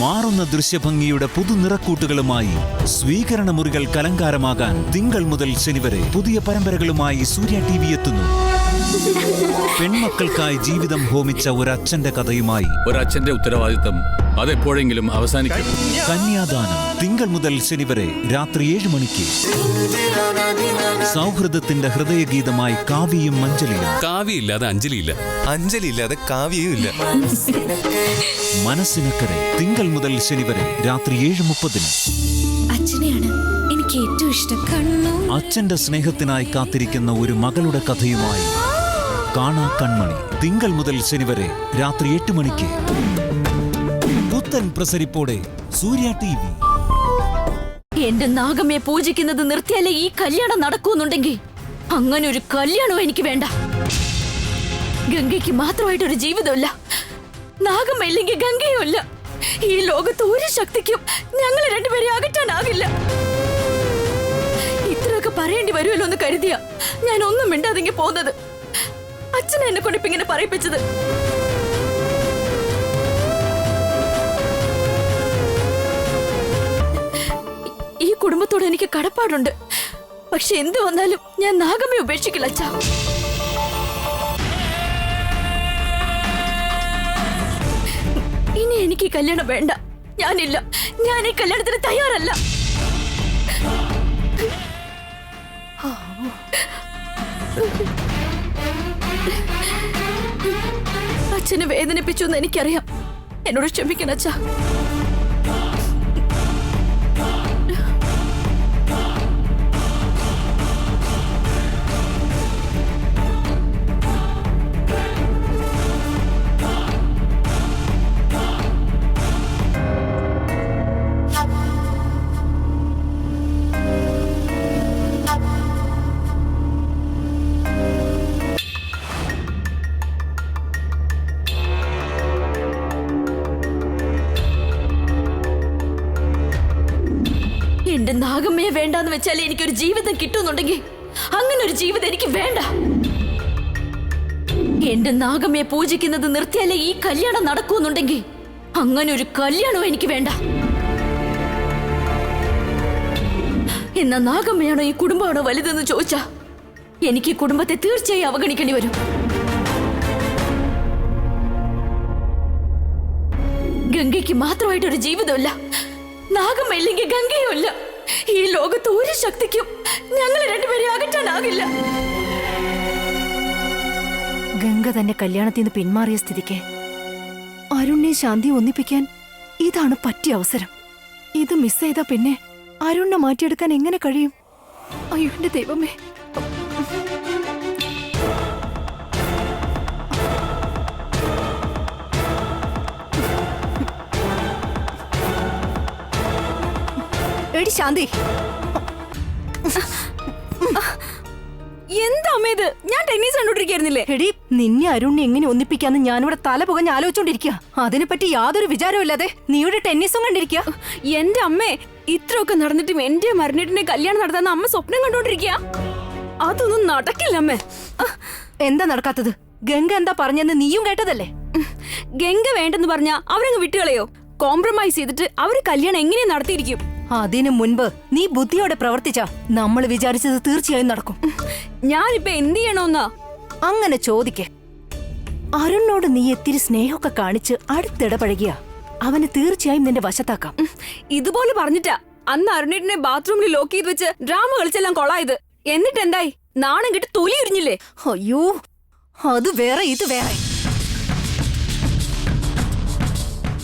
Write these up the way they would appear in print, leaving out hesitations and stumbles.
മാറുന്ന ദൃശ്യഭംഗിയുടെ പുതുനിറക്കൂട്ടുകളുമായി സ്വീകരണ മുറികൾ കലങ്കാരമാകാൻ തിങ്കൾ മുതൽ ശനി വരെ പുതിയ പരമ്പരകളുമായി സൂര്യ TV എത്തുന്നു. പെൺമക്കൾക്കായി ജീവിതം ഹോമിച്ച ഒരച്ഛന്റെ കഥയുമായി ഒരച്ഛന്റെ ഉത്തരവാദിത്തം അതെപ്പോഴെങ്കിലും അവസാനിക്കും. കന്യാദാനം തിങ്കൾ മുതൽ ശനി വരെ രാത്രി 7 മണിക്ക്. സൗഹൃദത്തിന്റെ ഹൃദയഗീതമായി കാവ്യയും അഞ്ജലിയും. കാവ്യയില്ലാതെ അഞ്ജലിയില്ല, അഞ്ജലിയില്ലാതെ കാവ്യയും ഇല്ല. മനസ്സിനക്കരെ തിങ്കൾ മുതൽ ശനി വരെ രാത്രി 7:30. അച്ഛനെയാണ് എനിക്ക് ഏറ്റവും ഇഷ്ടം. അച്ഛന്റെ സ്നേഹത്തിനായി കാത്തിരിക്കുന്ന ഒരു മകളുടെ കഥയുമായി കാണാ കൺമണി തിങ്കൾ മുതൽ ശനി വരെ രാത്രി 8 മണിക്ക്. പുത്തൻ പ്രസരിപ്പോടെ സൂര്യ TV. എന്റെ നാഗമ്മയെ പൂജിക്കുന്നത് നിർത്തിയാലേ ഈ കല്യാണം നടക്കൂന്നുണ്ടെങ്കിൽ അങ്ങനെ ഒരു കല്യാണവും എനിക്ക് വേണ്ട. ഗംഗയ്ക്ക് മാത്രമായിട്ടൊരു ജീവിതമില്ല, നാഗമ്മ ഇല്ലെങ്കിൽ ഗംഗയും ഇല്ല. ഈ ലോകത്ത് ഒരു ശക്തിക്കും ഞങ്ങളെ രണ്ടുപേരെ അകറ്റാനാകില്ല. ഇത്രയൊക്കെ പറയേണ്ടി വരുമല്ലോ എന്ന് കരുതിയ ഞാൻ ഒന്നും മിണ്ടാതെങ്കിൽ പോകുന്നത്. അച്ഛനെ എന്നെ കൊണ്ടിപ്പോ ഇങ്ങനെ പറയിപ്പിച്ചത്. ഈ കുടുംബത്തോട് എനിക്ക് കടപ്പാടുണ്ട്. പക്ഷെ എന്ത് വന്നാലും ഞാൻ നാഗമ്മയെ ഉപേക്ഷിക്കില്ല അച്ഛാ. ഇനി എനിക്ക് ഈ കല്യാണം വേണ്ട. ഞാനില്ല, ഞാൻ ഈ കല്യാണത്തിന് തയ്യാറല്ല. അച്ഛനെ വേദനിപ്പിച്ചു എന്ന് എനിക്കറിയാം. എന്നോട് ക്ഷമിക്കണം അച്ഛാ. എന്റെ നാഗമ്മയെ വേണ്ടാന്ന് വെച്ചാൽ എനിക്കൊരു ജീവിതം കിട്ടുന്നുണ്ടെങ്കിൽ അങ്ങനെ ഒരു ജീവിതം എനിക്ക് വേണ്ട. എന്റെ നാഗമ്മയെ പൂജിക്കുന്നത് നിർത്തിയാലേ ഈ കല്യാണം നടക്കൂന്നുണ്ടെങ്കിൽ അങ്ങനെ ഒരു കല്യാണവും എനിക്ക് വേണ്ട. എന്നാ നാഗമ്മയാണോ ഈ കുടുംബമാണോ വലുതെന്ന് ചോദിച്ചാ എനിക്ക് ഈ കുടുംബത്തെ തീർച്ചയായും അവഗണിക്കേണ്ടി വരും. ഗംഗയ്ക്ക് മാത്രമായിട്ടൊരു ജീവിതമില്ല, നാഗമ്മ ഇല്ലെങ്കിൽ ഗംഗയും ഇല്ല. ഈ ലോകത്ത് ഒരു ശക്തിക്കും ഞങ്ങളെ രണ്ടുപേരെ അകറ്റാനാകില്ല. ഗംഗ തന്നെ കല്യാണത്തിൽ നിന്ന് പിന്മാറിയ സ്ഥിതിക്ക് അരുണിനെ ശാന്തി ഒന്നിപ്പിക്കാൻ ഇതാണ് പറ്റിയ അവസരം. ഇത് മിസ് ചെയ്താ പിന്നെ അരുണിനെ മാറ്റിയെടുക്കാൻ എങ്ങനെ കഴിയും? അയ്യോ എന്റെ ദൈവമേ. എടി ശാന്തി, എന്താ അമ്മ ഇത്? ഞാൻ ടെന്നീസ് കണ്ടോണ്ടിരിക്കായിരുന്നില്ലേ? എടി നിന്നെ അരുണിനെ എങ്ങനെ ഒന്നിപ്പിക്കാന്ന് ഞാനിവിടെ തല പുകഞ്ഞ് ആലോചിച്ചോണ്ടിരിക്കുക. അതിനെപ്പറ്റി യാതൊരു വിചാരവും ഇല്ലാതെ നീയുടെ ടെന്നീസും കണ്ടിരിക്കുക. എന്റെ അമ്മേ, ഇത്രയൊക്കെ നടന്നിട്ടും എന്റെ മരണേട്ടിനെ കല്യാണം നടത്താന്ന് അമ്മ സ്വപ്നം കണ്ടോണ്ടിരിക്കുക. അതൊന്നും നടക്കില്ല അമ്മേ. എന്താ നടക്കാത്തത്? ഗംഗ എന്താ പറഞ്ഞെന്ന് നീയും കേട്ടതല്ലേ? ഗംഗ വേണ്ടെന്ന് പറഞ്ഞാ അവരങ്ങ് വിട്ടുകളയോ? കോംപ്രമൈസ് ചെയ്തിട്ട് അവര് കല്യാണം എങ്ങനെയാ നടത്തിയിരിക്കും? അതിനു മുൻപ് നീ ബുദ്ധിയോടെ പ്രവർത്തിച്ച നമ്മൾ വിചാരിച്ചത് തീർച്ചയായും നടക്കും. ഞാനിപ്പോ എന്ത് ചെയ്യണോന്നാ? അങ്ങനെ ചോദിക്കേ. അരുണിനോട് നീ ഇത്തിരി സ്നേഹമൊക്കെ കാണിച്ച് അടുത്തിടപഴകിയ അവന് തീർച്ചയായും നിന്റെ വശത്താക്കാം. ഇതുപോലെ പറഞ്ഞിട്ടാ അന്ന് അരുണേട്ടിനെ ബാത്റൂമിൽ ലോക്ക് ചെയ്ത് വെച്ച് ഡ്രാമ കളിച്ചെല്ലാം കൊള്ളായത്. എന്നിട്ട് എന്തായി? നാണം കിട്ടി തൊലി ഉരിഞ്ഞില്ലേ? അയ്യോ, അത് വേറെ ഇത് വേറെ.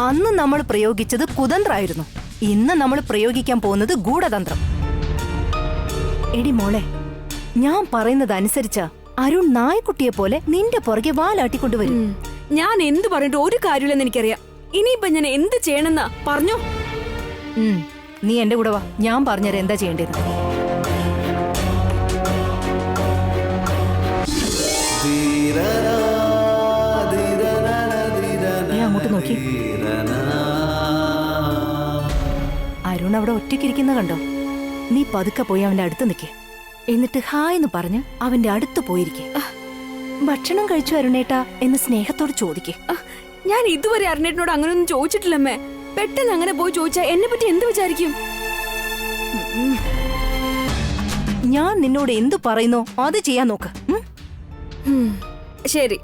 അന്ന് നമ്മൾ പ്രയോഗിച്ചത് കുതന്ത്രായിരുന്നു. ഇന്ന് നമ്മൾ പ്രയോഗിക്കാൻ പോകുന്നത് ഗൂഢതന്ത്രം. എടി മോളെ, ഞാൻ പറയുന്നത് അനുസരിച്ച അരുൺ നായ്ക്കുട്ടിയെ പോലെ നിന്റെ പുറകെ വാലാട്ടിക്കൊണ്ടുവരും. ഞാൻ എന്ത് പറഞ്ഞിട്ട് ഒരു കാര്യമില്ലെന്ന് എനിക്കറിയാം. ഇനിയിപ്പൊ ഞാൻ എന്ത് ചെയ്യണമെന്നാ പറഞ്ഞോ? നീ എന്റെ കൂടെ വാ, ഞാൻ പറഞ്ഞുതരാം എന്താ ചെയ്യേണ്ടത്. അങ്ങോട്ട് നോക്കി. അരുൺ അവിടെ ഒറ്റയ്ക്കിരിക്കുന്ന കണ്ടോ? നീ പതുക്കെ പോയി അവന്റെ അടുത്ത് നിൽക്കേ. എന്നിട്ട് ഹായ് എന്ന് പറഞ്ഞ് അവന്റെ അടുത്ത് പോയിരിക്കെ. ഭക്ഷണം കഴിച്ചു അരുണേട്ടാ എന്ന് സ്നേഹത്തോട് ചോദിക്കേ. ഞാൻ ഇതുവരെ അരുണേട്ടനോട് അങ്ങനെയൊന്നും ചോദിച്ചിട്ടില്ലമ്മേ. പെട്ടെന്ന് അങ്ങനെ പോയി ചോദിച്ചാ എന്നെ പറ്റി എന്ത് വിചാരിക്കും? ഞാൻ നിന്നോട് എന്തു പറയുന്നോ അത് ചെയ്യാൻ നോക്ക്. ശരി,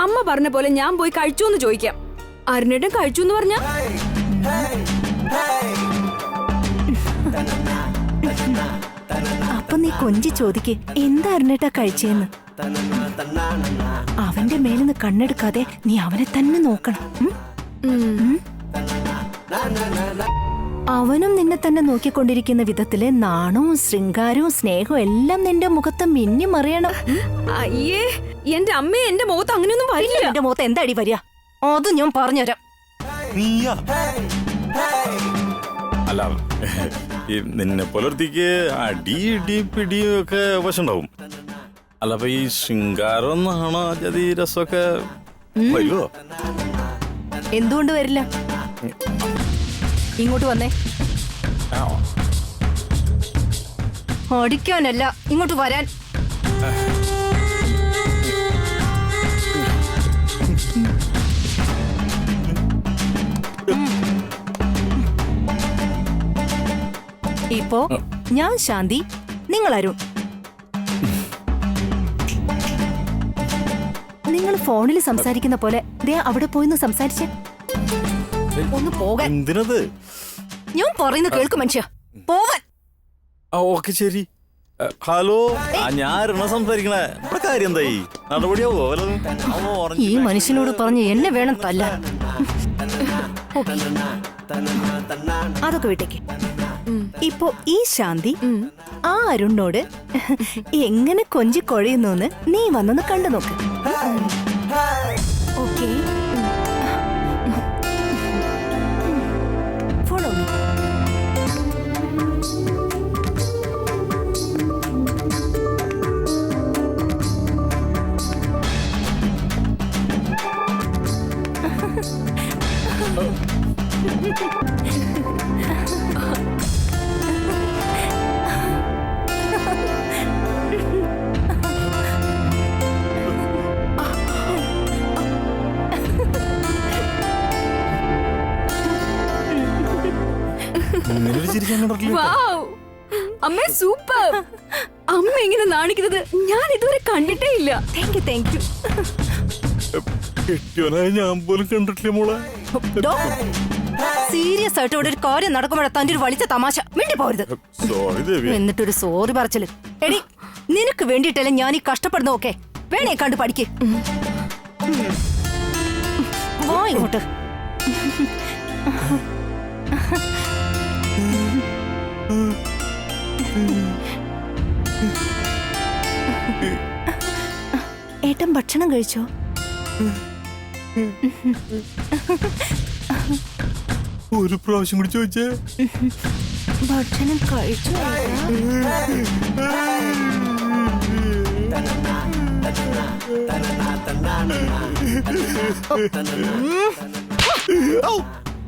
അമ്മ പറഞ്ഞ പോലെ ഞാൻ പോയി കഴിച്ചു എന്ന് ചോദിക്കാം. അരുണേട്ടൻ കഴിച്ചു എന്ന് പറഞ്ഞ അപ്പൊ നീ കൊഞ്ചി ചോദിക്ക് എന്താ അരുണേട്ടാ കഴിച്ചേന്ന്. അവന്റെ മേലിന്ന് കണ്ണെടുക്കാതെ നീ അവനെ തന്നെ നോക്കണം. അവനും നിന്നെ തന്നെ നോക്കിക്കൊണ്ടിരിക്കുന്ന വിധത്തില് നാണവും ശൃംഗാരവും സ്നേഹവും എല്ലാം നിന്റെ മുഖത്ത് മിന്നി മറിയണം. അയ്യേ, എന്റെ അമ്മയെ എന്റെ മുഖത്ത് അങ്ങനെയൊന്നും വരില്ല. എന്റെ മുഖത്ത് എന്താടി വരിക അത് ഞാൻ പറഞ്ഞുതരാം. നീയാ അല്ല ഈ നിന്നെ പുലർത്തിക്ക് അടി ഇടി പിടിയും ഒക്കെ വശമുണ്ടാവും. അല്ല അപ്പൊ ഈ ശൃംഗാരം നാണോ ജതി രസമൊക്കെ വരുമോ? എന്തുകൊണ്ട് വരില്ല? ഇങ്ങോട്ട് വന്നേ. അടിക്കാനല്ല, ഇങ്ങോട്ട് വരാൻ. ഇപ്പോ ഞാൻ ശാന്തി, നിങ്ങൾ അരുൺ. നിങ്ങൾ ഫോണിൽ സംസാരിക്കുന്ന പോലെ ദേ അവിടെ പോയിന്ന് സംസാരിച്ചേ. ഒന്ന് പോകാൻ. എന്തിനത്? ഞാൻ പറയുന്ന കേൾക്ക് മനുഷ്യ, പോവാൻ. ഓക്കെ ശരി. ഹലോ, ഞാൻ അരുണ സംസാരിക്കണേ. ഇവിടെ കാര്യം എന്തായി? നടപടിയാവോ? ഈ മനുഷ്യനോട് പറഞ്ഞ് എന്നെ വേണം തല്ല. അതൊക്കെ വിട്ടേക്ക്. ഇപ്പോ ഈ ശാന്തി ആ അരുണിനോട് എങ്ങനെ കൊഞ്ചി കൊഴയുന്നു നീ വന്നൊന്ന് കണ്ടു നോക്ക്. Okay, follow me. വൗ, അമ്മേ സൂപ്പർ. അമ്മ ഇങ്ങനെ നാണിക്കുന്നത് ഞാൻ ഇതുവരെ കണ്ടിട്ടേ ഇല്ല. Thank you. കെട്ടിയോനായി ഞാൻ പോലും കണ്ടിട്ടില്ല മോളെ. സീരിയസ് ആയിട്ട് ഇവിടെ ഒരു കാര്യം നടക്കുമ്പോഴാ തന്റെ ഒരു വലിച്ച തമാശ. മിണ്ടി പോരുത്. സോറി ദേവി. എന്നിട്ടൊരു സോറി പറച്ചില്. എടി, നിനക്ക് വേണ്ടിയിട്ടല്ലേ ഞാൻ ഈ കഷ്ടപ്പെടുന്ന. ഓക്കെ, വേണേ കണ്ടു പഠിക്ക്. വാ ഇങ്ങോട്ട്. ഏട്ടൻ ഭക്ഷണം കഴിച്ചോ? ഒരു പ്രാവശ്യം കൂടി ചോദിച്ചേ. ഭക്ഷണം കഴിച്ചോ?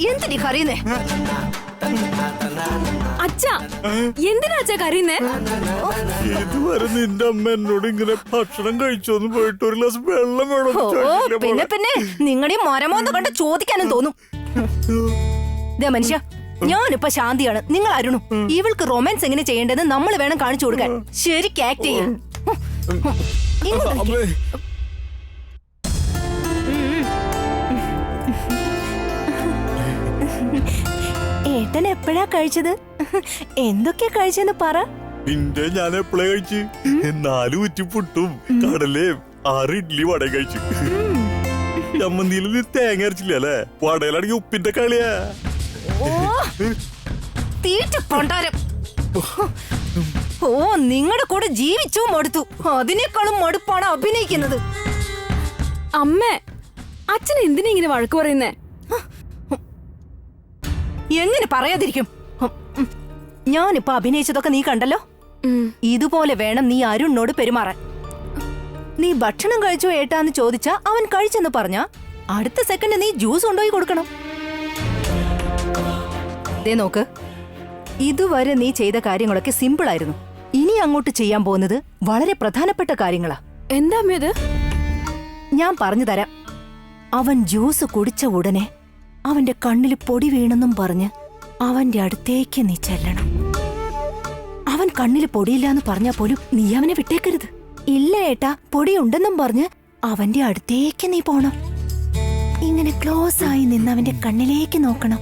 എന്തിനീ കരയുന്നേ? അച്ഛാ, എന്തിനാ അച്ഛാ കരയുന്നേ? ഇതുവരെ നിന്റെ അമ്മ എന്നോട് ഇങ്ങനെ ഭക്ഷണം കഴിച്ചോന്ന് പോയിട്ട് ഒരു ഗ്ലാസ് വെള്ളം വേണം. പിന്നെ നിങ്ങളുടെ മരമോന്ന് കണ്ട് ചോദിക്കാനും തോന്നും. ദേ മനുഷ്യ, ഞാനിപ്പോ ശാന്തിയാണ്, നിങ്ങൾ അരുണും. ഇവൾക്ക് റൊമാൻസ് എങ്ങനെ ചെയ്യേണ്ടതെന്ന് നമ്മൾ വേണം കാണിച്ചു കൊടുക്കാൻ. ശരിക്കും ആക്ട് ചെയ്യാം. ഏട്ടൻ എപ്പോഴാ കഴിച്ചത്? എന്തൊക്കെയാ കഴിച്ചെന്ന് പറ. നിന്റെ ഞാൻ എപ്പോഴേ കഴിച്ച് 4 കുറ്റി പുട്ടും കടലയും 6 ഇഡ്ലി വട കഴിച്ചു. ചമ്മന്തിയിൽ നീ തേങ്ങ അരച്ചില്ല അല്ലേ? വടയിലാണെങ്കിൽ ഉപ്പിന്റെ കളിയാ. തീറ്റ കൊണ്ടാരം. ഓ, നിങ്ങളുടെ കൂടെ ജീവിച്ചു മടുത്തു. അതിനേക്കാളും മടുപ്പാണ് അഭിനയിക്കുന്നത്. അമ്മേ, അച്ഛൻ എന്തിനാ ഇങ്ങനെ വഴക്ക് പറയുന്നേ? എങ്ങനെ പറയാതിരിക്കും? ഞാനിപ്പോ അഭിനയിച്ചതൊക്കെ നീ കണ്ടല്ലോ. ഇതുപോലെ വേണം നീ അരുണിനോട് പെരുമാറാൻ. നീ ഭക്ഷണം കഴിച്ചോ ഏട്ടാന്ന് ചോദിച്ചാ അവൻ കഴിച്ചെന്ന് പറഞ്ഞ അടുത്ത സെക്കൻഡ് നീ ജ്യൂസ് കൊണ്ടുപോയി കൊടുക്കണം. ദേ നോക്ക്, ഇതുവരെ നീ ചെയ്ത കാര്യങ്ങളൊക്കെ സിമ്പിൾ ആയിരുന്നു. ഇനി അങ്ങോട്ട് ചെയ്യാൻ പോകുന്നത് വളരെ പ്രധാനപ്പെട്ട കാര്യങ്ങളാ. എന്താ അമ്മേ ഇത്? ഞാൻ പറഞ്ഞു തരാം. അവൻ ജ്യൂസ് കുടിച്ച ഉടനെ അവന്റെ കണ്ണിൽ പൊടി വീണെന്നും പറഞ്ഞ് അവന്റെ അടുത്തേക്ക് നീ ചെല്ലണം. അവൻ കണ്ണിൽ പൊടിയില്ലാന്ന് പറഞ്ഞാ പോലും നീ അവനെ വിട്ടേക്കരുത്. ഇല്ല ഏട്ടാ, പൊടിയുണ്ടെന്നും പറഞ്ഞ് അവന്റെ അടുത്തേക്ക് നീ പോണം. ഇങ്ങനെ ക്ലോസ് ആയി നിന്ന് അവന്റെ കണ്ണിലേക്ക് നോക്കണം.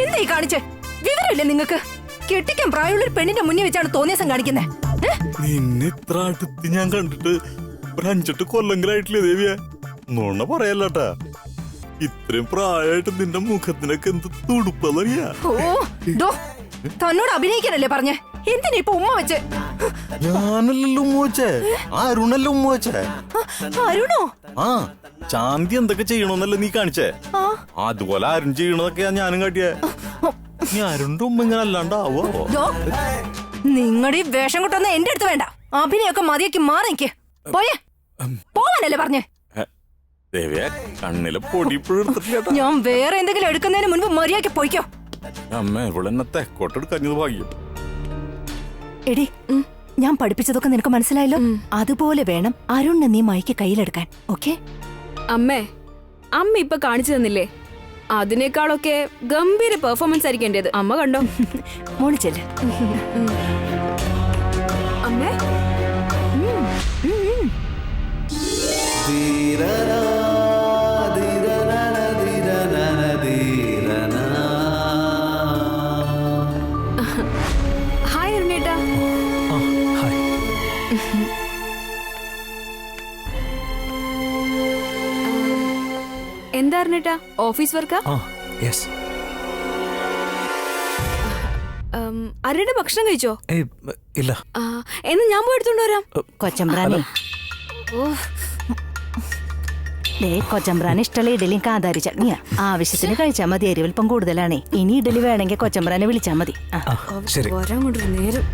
എന്തായി കാണിച്ചേ? വിവരമില്ലേ നിങ്ങൾക്ക്? കെട്ടിക്കാൻ പ്രായമുള്ള ഒരു പെണ്ണിന്റെ മുന്നിൽ വെച്ചാണ് തോന്നിയസം കാണിക്കുന്നത്. നിന്നെ ഇത്ര അടുത്ത് ഞാൻ കണ്ടിട്ട് ഒരു 5-8 കൊല്ലങ്ങളായിട്ടില്ലേ ദേവിയെ? നുണ പറയല്ലാട്ടാ. ഇത്രയും പ്രായമായിട്ട് നിന്റെ മുഖത്തിനൊക്കെ എന്ത് തുടുപ്പറിയാ. ഓ ഡോ, തന്നോട് അഭിനയിക്കാനല്ലേ പറഞ്ഞേ? എന്തിനാ ഇപ്പൊ ഉമ്മ വെച്ച്? ഞാനല്ലല്ലോ ഉമ്മ വെച്ചേ, അരുണല്ലോ ഉമ്മ വെച്ചേ. അരുണോ? ആ, ചാന്തി എന്തൊക്കെ ചെയ്യണോന്നല്ലേ നീ കാണിച്ചേ? അതുപോലെ അരുൺ ചെയ്യണതൊക്കെയാ ഞാനും കാട്ടിയേ. നീ അരുണിന്റെ ഉമ്മ ഇങ്ങനെ അല്ലാണ്ടാവോ? നിങ്ങളുടെ ഈ വേഷം കൊട്ടൊന്നും എന്റെ അടുത്ത് വേണ്ട. അഭിനയൊക്കെ മതിയാക്കി മാറി നിക്ക്. പോയേ, പോവാനല്ലേ പറഞ്ഞേ? ദേവിയെ, കണ്ണിലെ പൊടി ഇപ്പോഴും എടുത്തിട്ടില്ല. ഞാൻ വേറെ എന്തെങ്കിലും എടുക്കുന്നതിന് മുൻപ് മര്യാദയ്ക്ക് പോയിക്കോ. അമ്മ ഇവളെന്നെ തെക്കോട്ടെടുക്കഞ്ഞത് ഭാഗ്യം. എടി, ഞാൻ പഠിപ്പിച്ചതൊക്കെ നിനക്ക് മനസ്സിലായല്ലോ. അതുപോലെ വേണം അരുണിനെ നീ മൈക്ക് കയ്യിലെടുക്കാൻ. ഓക്കെ? അമ്മേ, അമ്മ ഇപ്പൊ കാണിച്ചു തന്നില്ലേ? അതിനേക്കാളൊക്കെ ഗംഭീര പെർഫോമൻസ് ആയിരിക്കും എന്റേത്. അമ്മ കണ്ടോ? മോളി ചെല്ല്. അമ്മേ, ഹായ് അരുണേട്ടാ. എന്താ അരുണേട്ടാ, ഓഫീസ് വർക്കാ? അരുണേട്ട ഭക്ഷണം കഴിച്ചോ? ഇല്ല. എന്നാ ഞാൻ പോയി എടുത്തോണ്ട് വരാം. കൊച്ചമ്പ്രാനെ, കൊച്ചമ്പ്രാന് ഇഷ്ടമുള്ള ഇഡലിയും കാന്താരി ചട്നിയാ. ആവശ്യത്തിന് കഴിച്ചാ മതി, എരിവൽപ്പം കൂടുതലാണേ. ഇനി ഇഡലി വേണമെങ്കിൽ കൊച്ചമ്പ്രാനെ വിളിച്ചാ മതി. ശരി. വരാൻ കൊണ്ടൊരു നേരം.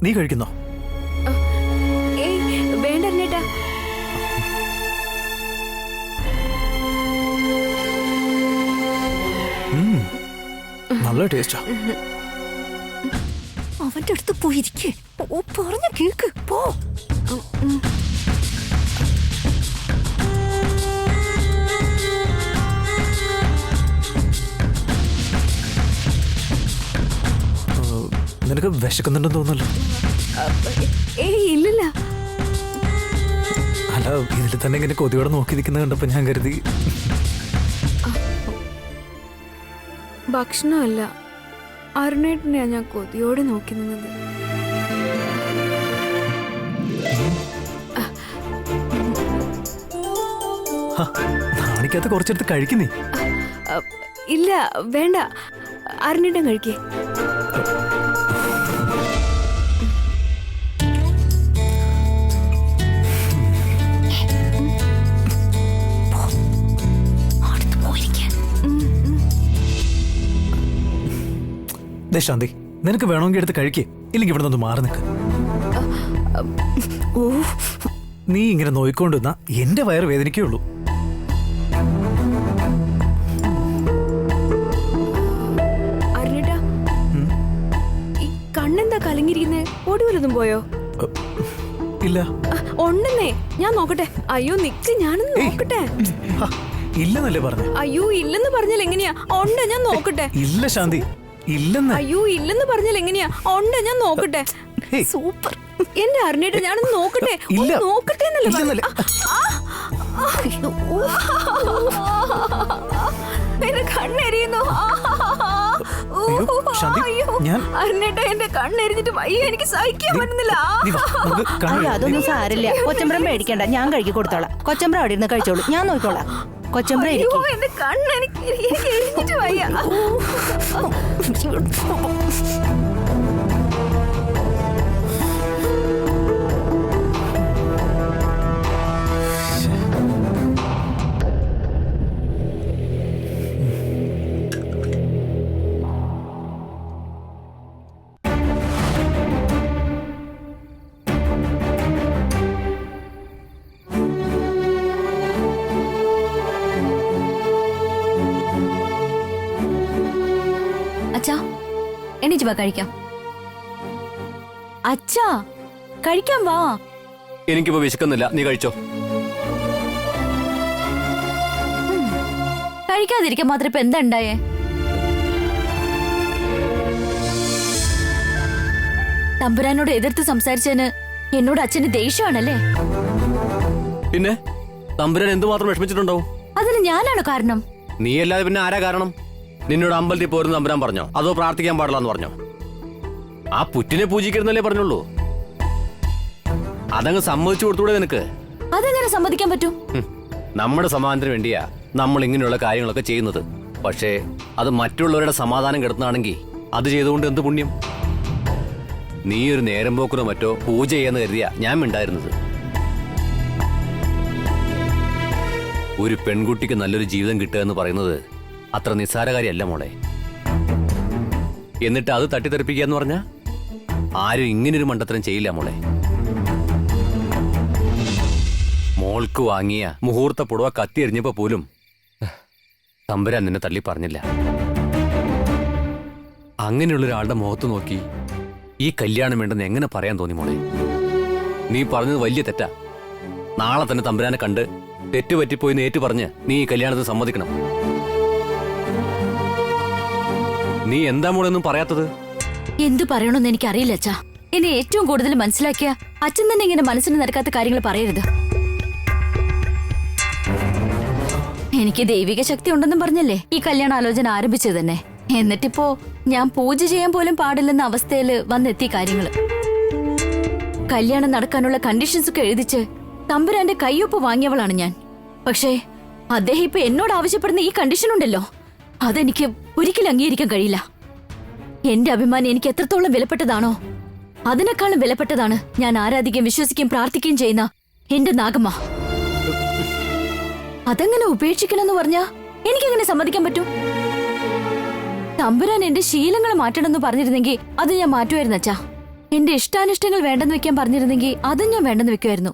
നീ കഴിക്കുന്നോ? ഏയ് വേണ്ട അരുണേട്ടാ. നല്ല ടേസ്റ്റാ. അവന്റെ അടുത്ത് പോയിരിക്കേ. ഓ, പറഞ്ഞ കേക്ക്. പോ. നിനക്ക് വിശക്കുന്നുണ്ടെന്ന് തോന്നല്ലോ. ഏയ് ഇല്ലല്ല. അല്ല, ഇതിൽ തന്നെ ഇങ്ങനെ കൊതിയോടെ നോക്കി നിൽക്കുന്ന കണ്ടപ്പോ ഞാൻ കരുതി. ഭക്ഷണമല്ല, അരുണേട്ടനെയാ ഞാൻ കൊതിയോടെ നോക്കി നിന്നത്. നാണിക്കകത്ത് കുറച്ചെടുത്ത് കഴിക്കുന്നേ. ഇല്ല വേണ്ട, അരുണേട്ടൻ കഴിക്കേ. ശാന്തി, നിനക്ക് വേണമെങ്കിൽ എടുത്ത് കഴിക്കേ, ഇല്ലെങ്കിൽ ഇവിടെ നിന്ന് മാറി നിൽക്ക്. നീ ഇങ്ങനെ നോയിക്കൊണ്ടുവന്നാ എന്റെ വയറ് വേദനിക്കുള്ളൂ. അരുണേട്ടാ, ഈ കണ്ണെന്താ കലങ്ങിയിരിക്കുന്നേ? പൊടി വലുതും പോയോ? ഇല്ല. ഉണ്ടെന്നേ, ഞാൻ നോക്കട്ടെ. അയ്യോ നിക്ക്, ഞാനൊന്ന് നോക്കട്ടെ. ഇല്ലെന്നല്ലേ പറഞ്ഞു? അയ്യോ ഇല്ലെന്ന് പറഞ്ഞാൽ എങ്ങനെയാ? ഉണ്ട്, ഞാൻ നോക്കട്ടെ. ഇല്ല ശാന്തി, ഇല്ലെന്ന്. അയ്യോ ഇല്ലെന്ന് പറഞ്ഞാൽ എങ്ങനെയാ? ഉണ്ട്, ഞാൻ നോക്കട്ടെ. സൂപ്പർ. എന്റെ അരുണേട്ട, ഞാനൊന്ന് നോക്കട്ടെ. ഇല്ല. നോക്കട്ടെ എന്നല്ലേ. എന്റെ കണ്ണെരിയുന്നു. അരുണേട്ട, എന്റെ കണ്ണെരിഞ്ഞിട്ട് വയ്യ, എനിക്ക് സഹിക്കാൻ പറ്റുന്നില്ല. അതൊന്നും സാരില്ല. കൊച്ചമ്പ്രം പേടിക്കണ്ട, ഞാൻ കഴുകി കൊടുത്തോളാം. കൊച്ചമ്പ്രം അവിടെ ഇരുന്ന് കഴിച്ചോളൂ, ഞാൻ നോക്കിക്കോളാം. കൊച്ചമ്പ്രം എന്റെ കണ്ണ് എനിക്ക് എരിഞ്ഞിട്ട് വയ്യ. എണീറ്റ് വാ കഴിക്കാം. അച്ഛാ കഴിക്കാൻ വാ. എനിക്കിപ്പോ വിശക്കുന്നില്ല, നീ കഴിച്ചോ. കഴിക്കാതിരിക്കാൻ മാത്രം ഇപ്പൊ എന്താ ഉണ്ടായേ? തമ്പുരാനോട് എതിർത്ത് സംസാരിച്ചതിന് എന്നോട് അച്ഛന് ദേഷ്യമാണല്ലേ? പിന്നെ തമ്പുരാൻ എന്തുമാത്രം വിഷമിച്ചിട്ടുണ്ടാവും? അതിന് ഞാനാണോ കാരണം? നീ അല്ലാതെ പിന്നെ ആരാ കാരണം? നിന്നോട് അമ്പലത്തിൽ പോരുന്ന തമ്പുരാൻ പറഞ്ഞോ, അതോ പ്രാർത്ഥിക്കാൻ പാടില്ല എന്ന് പറഞ്ഞോ? ആ പുറ്റിനെ പൂജിക്കുന്നല്ലേ പറഞ്ഞുള്ളൂ. അതങ്ങ് സമ്മതിച്ചു കൊടുത്തൂടെ നിനക്ക്? അതെങ്ങനെ സമ്മതിക്കാൻ പറ്റും? നമ്മുടെ സമാധാനത്തിന് വേണ്ടിയാ നമ്മൾ ഇങ്ങനെയുള്ള കാര്യങ്ങളൊക്കെ ചെയ്യുന്നത്. പക്ഷേ അത് മറ്റുള്ളവരുടെ സമാധാനം കെടുത്തുന്നാണെങ്കിൽ അത് ചെയ്തുകൊണ്ട് എന്ത് പുണ്യം? നീ ഒരു നേരം പോക്കിനോ മറ്റോ പൂജ ചെയ്യാന്ന് കരുതിയാ ഞാൻ മിണ്ടായിരുന്നത്. ഒരു പെൺകുട്ടിക്ക് നല്ലൊരു ജീവിതം കിട്ടുക എന്ന് പറയുന്നത് അത്ര നിസ്സാര കാര്യമല്ല മോളെ. എന്നിട്ട് അത് തട്ടിത്തെറിപ്പിക്കുക എന്ന് പറഞ്ഞാ ആരും ഇങ്ങനൊരു മണ്ടത്തരം ചെയ്യില്ല മോളെ. മോൾക്ക് വാങ്ങിയ മുഹൂർത്ത പുടവ കത്തിയെറിഞ്ഞപ്പോ പോലും തമ്പുരാൻ നിന്നെ തള്ളി പറഞ്ഞില്ല. അങ്ങനെയുള്ള ഒരാളുടെ മുഖത്ത് നോക്കി ഈ കല്യാണം വേണ്ടെന്ന് എങ്ങനെ പറയാൻ തോന്നി മോളെ? നീ പറഞ്ഞത് വലിയ തെറ്റാ. നാളെ തന്നെ തമ്പുരാനെ കണ്ട് തെറ്റുപറ്റിപ്പോയി നേറ്റു പറഞ്ഞ് നീ ഈ കല്യാണത്തിന് സമ്മതിക്കണം. നീ എന്താ മോളൊന്നും പറയാത്തത്? എന്തു പറയണമെന്ന് എനിക്കറിയില്ല അച്ഛാ. എന്നെ ഏറ്റവും കൂടുതൽ മനസ്സിലാക്കിയ അച്ഛൻ തന്നെ ഇങ്ങനെ മനസ്സിന് നിരക്കാത്ത കാര്യങ്ങൾ പറയരുത്. എനിക്ക് ദൈവിക ശക്തി ഉണ്ടെന്നും പറഞ്ഞല്ലേ ഈ കല്യാണ ആലോചന ആരംഭിച്ചത് തന്നെ. എന്നിട്ടിപ്പോ ഞാൻ പൂജ ചെയ്യാൻ പോലും പാടില്ലെന്ന അവസ്ഥയില് വന്നെത്തി കാര്യങ്ങള്. കല്യാണം നടക്കാനുള്ള കണ്ടീഷൻസ് ഒക്കെ എഴുതിച്ച് തമ്പുരാന്റെ കയ്യൊപ്പ് വാങ്ങിയവളാണ് ഞാൻ. പക്ഷേ അദ്ദേഹം ഇപ്പൊ എന്നോട് ആവശ്യപ്പെടുന്ന ഈ കണ്ടീഷൻ ഉണ്ടല്ലോ, അതെനിക്ക് ഒരിക്കലും അംഗീകരിക്കാൻ കഴിയില്ല. എന്റെ അഭിമാനം എനിക്ക് എത്രത്തോളം വിലപ്പെട്ടതാണോ അതിനേക്കാളും വിലപ്പെട്ടതാണ് ഞാൻ ആരാധിക്കുകയും വിശ്വസിക്കുകയും പ്രാർത്ഥിക്കുകയും ചെയ്യുന്ന എന്റെ നാഗമ്മ. അതെങ്ങനെ ഉപേക്ഷിക്കണമെന്ന് പറഞ്ഞാ എനിക്കെങ്ങനെ സമ്മതിക്കാൻ പറ്റും? തമ്പുരാൻ എന്റെ ശീലങ്ങൾ മാറ്റണമെന്ന് പറഞ്ഞിരുന്നെങ്കിൽ അത് ഞാൻ മാറ്റുമായിരുന്നു അച്ഛാ. എന്റെ ഇഷ്ടാനിഷ്ടങ്ങൾ വേണ്ടെന്ന് വെക്കാൻ പറഞ്ഞിരുന്നെങ്കിൽ അതും ഞാൻ വേണ്ടെന്ന് വെക്കുമായിരുന്നു.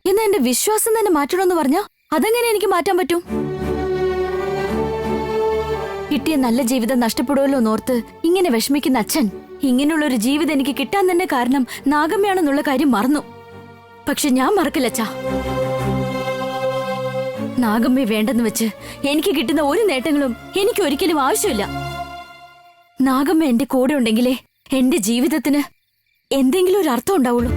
എന്നാ എന്റെ വിശ്വാസം തന്നെ മാറ്റണമെന്ന് പറഞ്ഞാ അതെങ്ങനെ എനിക്ക് മാറ്റാൻ പറ്റും? കിട്ടിയ നല്ല ജീവിതം നഷ്ടപ്പെടുമല്ലോ എന്നോർത്ത് ഇങ്ങനെ വിഷമിക്കുന്ന അച്ഛൻ ഇങ്ങനെയുള്ള ഒരു ജീവിതം എനിക്ക് കിട്ടാൻ തന്നെ കാരണം നാഗമ്മയാണെന്നുള്ള കാര്യം മറന്നു. പക്ഷെ ഞാൻ മറക്കില്ല അച്ഛാ. നാഗമ്മയെ വേണ്ടെന്ന് വെച്ച് എനിക്ക് കിട്ടുന്ന ഒരു നേട്ടങ്ങളും എനിക്ക് ഒരിക്കലും ആവശ്യമില്ല. നാഗമ്മ എന്റെ കൂടെ ഉണ്ടെങ്കിലേ എന്റെ ജീവിതത്തിന് എന്തെങ്കിലും ഒരു അർത്ഥം ഉണ്ടാവുള്ളൂ.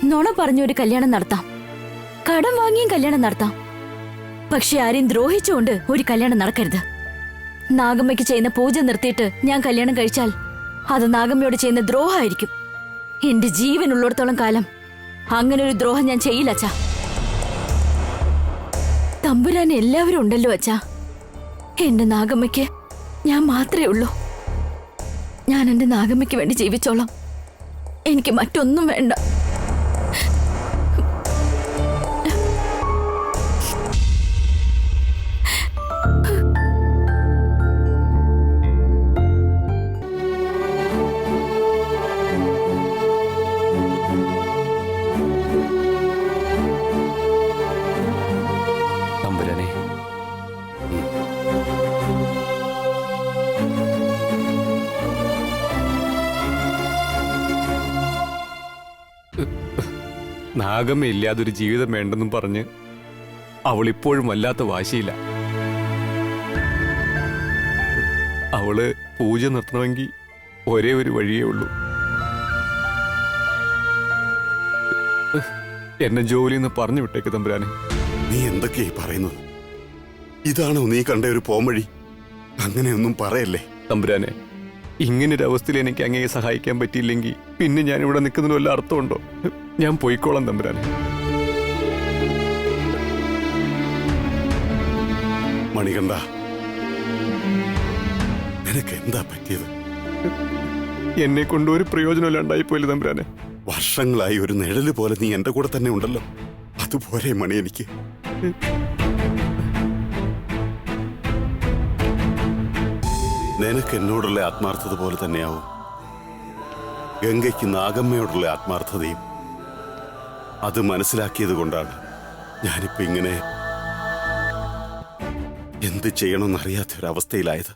നുണ പറഞ്ഞൊരു കല്യാണം നടത്താം, കടം വാങ്ങിയും കല്യാണം നടത്താം. പക്ഷെ ആരെയും ദ്രോഹിച്ചുകൊണ്ട് ഒരു കല്യാണം നടക്കരുത്. നാഗമ്മയ്ക്ക് ചെയ്യുന്ന പൂജ നിർത്തിയിട്ട് ഞാൻ കല്യാണം കഴിച്ചാൽ അത് നാഗമ്മയോട് ചെയ്യുന്ന ദ്രോഹമായിരിക്കും. എന്റെ ജീവനുള്ളിടത്തോളം കാലം അങ്ങനെ ഒരു ദ്രോഹം ഞാൻ ചെയ്യില്ല അച്ഛാ. തമ്പുരാൻ എല്ലാവരും ഉണ്ടല്ലോ അച്ഛാ. എന്റെ നാഗമ്മയ്ക്ക് ഞാൻ മാത്രമേ ഉള്ളൂ. ഞാൻ എന്റെ നാഗമ്മയ്ക്ക് വേണ്ടി ജീവിച്ചോളാം. എനിക്ക് മറ്റൊന്നും വേണ്ട. തമ്പുരാനെ, നാഗമ്മ ഇല്ലാതൊരു ജീവിതം വേണ്ടെന്നും പറഞ്ഞ് അവളിപ്പോഴും വല്ലാത്ത വാശിയില്ല. അവള് പൂജ നിർത്തണമെങ്കിൽ ഒരേ ഒരു വഴിയേ ഉള്ളൂ. എന്നെ ജോലിന്ന് പറഞ്ഞു വിട്ടേക്ക് തമ്പുരാനെ. നീ എന്തൊക്കെയായി പറയുന്നത്? ഇതാണോ നീ കണ്ട ഒരു പോംവഴി? അങ്ങനെയൊന്നും പറയല്ലേ തമ്പുരാനെ. ഇങ്ങനൊരു അവസ്ഥയിൽ എനിക്ക് അങ്ങയെ സഹായിക്കാൻ പറ്റിയില്ലെങ്കിൽ പിന്നെ ഞാൻ ഇവിടെ നിൽക്കുന്നതിന് വല്ല അർത്ഥമുണ്ടോ? ഞാൻ പോയിക്കോളാം തമ്പുരാനെ. മണികണ്ഠ, നിനക്ക് എന്താ പറ്റിയത്? എന്നെ കൊണ്ട് ഒരു പ്രയോജനമില്ലാണ്ടായി പോയില്ല തമ്പുരാനെ. വർഷങ്ങളായി ഒരു നിഴല് പോലെ നീ എന്റെ കൂടെ തന്നെ ഉണ്ടല്ലോ. അതുപോലെ മണി എനിക്ക്. നിനക്ക് എന്നോടുള്ള ആത്മാർത്ഥത പോലെ തന്നെയാവും ഗംഗയ്ക്ക് നാഗമ്മയോടുള്ള ആത്മാർത്ഥതയും. അത് മനസ്സിലാക്കിയത് കൊണ്ടാണ് ഞാനിപ്പോ ഇങ്ങനെ എന്ത് ചെയ്യണമെന്നറിയാത്തൊരവസ്ഥയിലായത്.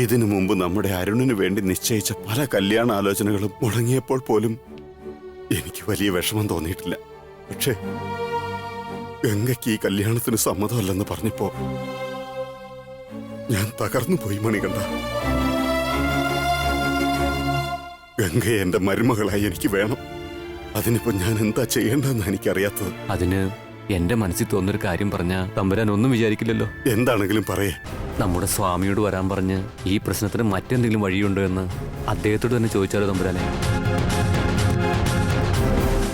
ഇതിനു മുമ്പ് നമ്മുടെ അരുണിന് വേണ്ടി നിശ്ചയിച്ച പല കല്യാണ ആലോചനകളും മുടങ്ങിയപ്പോൾ പോലും എനിക്ക് വലിയ വിഷമം തോന്നിയിട്ടില്ല. പക്ഷേ ഗംഗയ്ക്ക് ഈ കല്യാണത്തിന് സമ്മതമല്ലെന്ന് പറഞ്ഞപ്പോ ഞാൻ തകർന്നു പോയി മണികണ്ഠ. ഗംഗയെ എന്റെ മരുമകളായി എനിക്ക് വേണം. അതിനിപ്പോ ഞാൻ എന്താ ചെയ്യേണ്ടതെന്ന് എനിക്കറിയാത്തത്. അതിന് എന്റെ മനസ്സിൽ തോന്നുന്നൊരു കാര്യം പറഞ്ഞ തമ്പുരാൻ ഒന്നും വിചാരിക്കില്ലല്ലോ. എന്താണെങ്കിലും പറയേ. നമ്മുടെ സ്വാമിയോട് വരാൻ പറഞ്ഞ് ഈ പ്രശ്നത്തിന് മറ്റെന്തെങ്കിലും വഴിയുണ്ടോ എന്ന് അദ്ദേഹത്തോട് തന്നെ ചോദിച്ചാലോ തമ്പുരാനെ?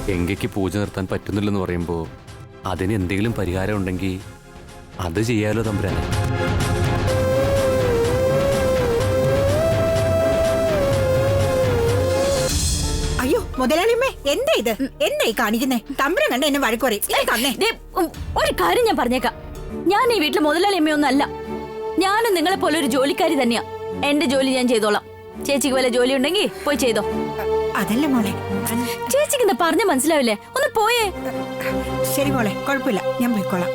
ഗംഗയ്ക്ക് പൂജ നിർത്താൻ പറ്റുന്നില്ലെന്ന് പറയുമ്പോൾ അതിന് എന്തെങ്കിലും പരിഹാരം ഉണ്ടെങ്കിൽ അത് ചെയ്യാലോ തമ്പുരാനെ? അയ്യോ മുതലാളിയമ്മേ, എന്താ ഇത്? എന്തായി കാണിക്കുന്നേ? തമ്പുരാൻ കണ്ട എന്നെ വഴക്കുറയും. ഒരു കാര്യം ഞാൻ പറഞ്ഞേക്കാം, ഞാൻ ഈ വീട്ടിലെ മുതലാളിയമ്മയൊന്നും അല്ല. ഞാനും നിങ്ങളെ പോലെ ഒരു ജോലിക്കാരി തന്നെയാ. എന്റെ ജോലി ഞാൻ ചെയ്തോളാം. ചേച്ചിക്ക് വല്ല ജോലി ഉണ്ടെങ്കിൽ പോയി ചെയ്തോ. അതല്ല മോളെ, ചേച്ചിക്ക് എന്താ പറഞ്ഞ മനസ്സിലാവില്ലേ? ഒന്ന് പോയേ. ശരി മോളെ, കുഴപ്പമില്ല, ഞാൻ പോയിക്കോളാം.